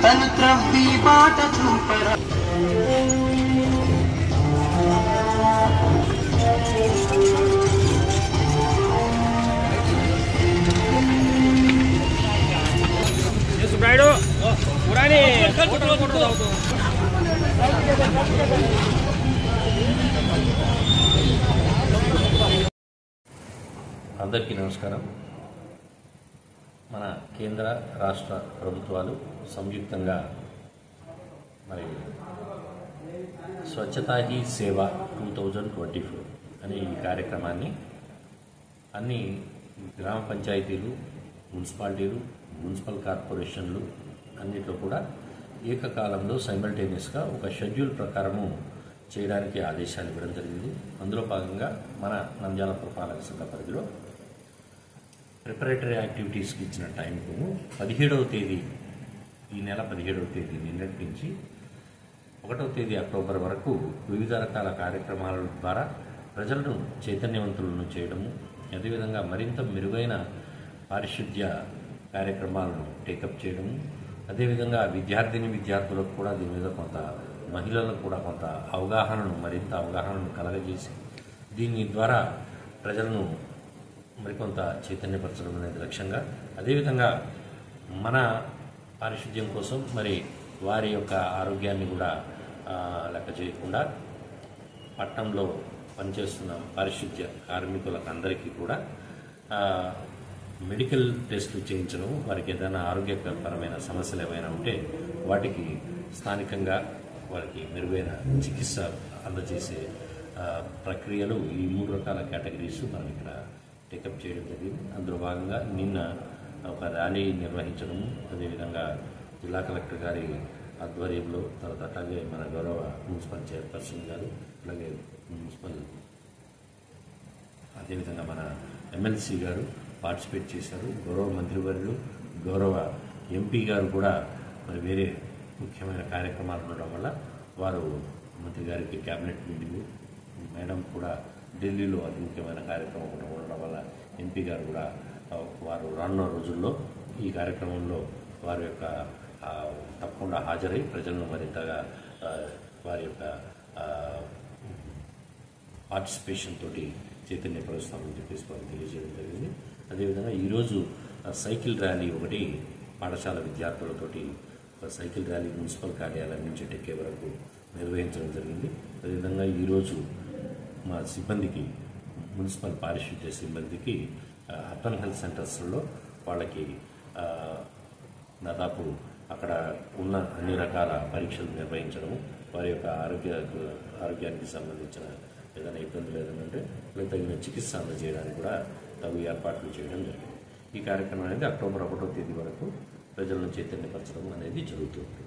తను త్రవ్వి బాట చూపరా. అందరికీ నమస్కారం. మన కేంద్ర రాష్ట్ర ప్రభుత్వాలు సంయుక్తంగా మరి స్వచ్ఛతా హీ సేవ 2024 అనే ఈ కార్యక్రమాన్ని అన్ని గ్రామ పంచాయతీలు, మున్సిపాలిటీలు, మున్సిపల్ కార్పొరేషన్లు అన్నిట్లో కూడా ఏకకాలంలో సైమల్టేనియస్గా ఒక షెడ్యూల్ ప్రకారము చేయడానికి ఆదేశాలు ఇవ్వడం జరిగింది. అందులో భాగంగా మన నంద్యాల పురపాలక సంఘ పరిధిలో ప్రిపరేటరీ యాక్టివిటీస్కి ఇచ్చిన టైంకు 17వ తేదీ, ఈ నెల 17వ తేదీ నిన్నటి నుంచి 1వ తేదీ అక్టోబర్ వరకు వివిధ రకాల కార్యక్రమాల ద్వారా ప్రజలను చైతన్యవంతులను చేయడము, అదేవిధంగా మరింత మెరుగైన పారిశుద్ధ్య కార్యక్రమాలను టేకప్ చేయడము, అదేవిధంగా విద్యార్థులకు కూడా దీని మీద కొంత, మహిళలకు కూడా కొంత మరింత అవగాహనను కలగజేసి దీని ద్వారా ప్రజలను మరికొంత చైతన్యపరచడం అనేది లక్ష్యంగా, అదేవిధంగా మన పారిశుద్ధ్యం కోసం మరి వారి యొక్క ఆరోగ్యాన్ని కూడా లెక్క చేయకుండా పట్టణంలో పనిచేస్తున్న పారిశుద్ధ్య కార్మికులకు అందరికీ కూడా మెడికల్ టెస్టులు చేయించడం, వారికి ఏదైనా ఆరోగ్యపరమైన సమస్యలు ఏమైనా ఉంటే వాటికి స్థానికంగా వారికి మెరుగైన చికిత్స అందజేసే ప్రక్రియలు ఈ 3 రకాల కేటగిరీస్ మనం ఇక్కడ టేకప్ చేయడం జరిగింది. అందులో భాగంగా నిన్న ఒక ర్యాలీ నిర్వహించడం, అదేవిధంగా జిల్లా కలెక్టర్ గారి ఆధ్వర్యంలో, తర్వాత అట్లాగే మన గౌరవ మున్సిపల్ చైర్పర్సన్ గారు, అలాగే అదేవిధంగా మన ఎమ్మెల్సీ గారు పార్టిసిపేట్ చేశారు. గౌరవ మంత్రివర్యులు, గౌరవ ఎంపీ గారు కూడా మరి వేరే ముఖ్యమైన కార్యక్రమాలు ఉండడం వల్ల వారు మంత్రి గారికి క్యాబినెట్ మీటింగు, మేడం కూడా ఢిల్లీలో అతి ముఖ్యమైన కార్యక్రమం ఉండడం వల్ల ఎంపీ గారు కూడా వారు రానున్న రోజుల్లో ఈ కార్యక్రమంలో వారి యొక్క తప్పకుండా హాజరై ప్రజలను మరింతగా వారి యొక్క పార్టిసిపేషన్ తోటి చైతన్యపరుస్తామని చెప్పేసి వారికి తెలియజేయడం జరిగింది. అదేవిధంగా ఈరోజు సైకిల్ ర్యాలీ ఒకటి పాఠశాల విద్యార్థులతోటి ఒక సైకిల్ ర్యాలీ మున్సిపల్ కార్యాలయం నుంచి టెక్కే వరకు నిర్వహించడం జరిగింది. అదేవిధంగా ఈరోజు మా సిబ్బందికి, మున్సిపల్ పారిశుద్ధ్య సిబ్బందికి అర్బన్ హెల్త్ సెంటర్స్లో వాళ్ళకి దాదాపు అక్కడ ఉన్న అన్ని రకాల పరీక్షలు నిర్వహించడము, వారి యొక్క ఆరోగ్యానికి సంబంధించిన ఏదైనా ఇబ్బందులు ఏదైనా ఉంటే తగిన చికిత్స అందజేయడానికి కూడా తగు ఏర్పాట్లు చేయడం జరిగింది. ఈ కార్యక్రమం అనేది అక్టోబర్ 1వ తేదీ వరకు ప్రజలను చైతన్యపరచడం అనేది జరుగుతుంది.